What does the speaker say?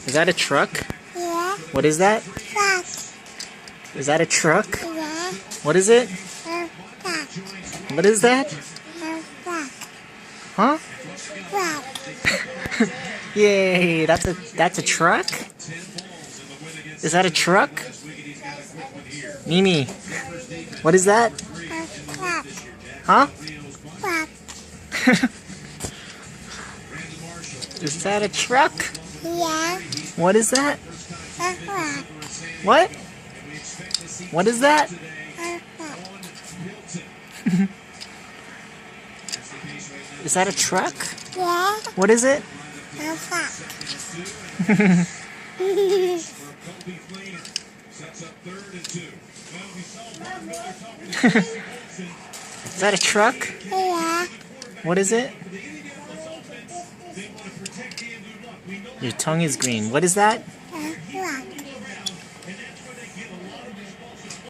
Is that a truck? Yeah. What is that? Truck. Is that a truck? Yeah. What is it? Truck. What is that? Truck. Huh? Truck. Yay! That's a truck? Is that a truck? Mimi, what is that? Truck. Huh? Truck. Is that a truck? Yeah. What is that? Truck. What? What is that? Truck. Is that a truck? Yeah. What is it? Truck. Is that a truck? Yeah. What is it? Your tongue is green. What is that? Truck.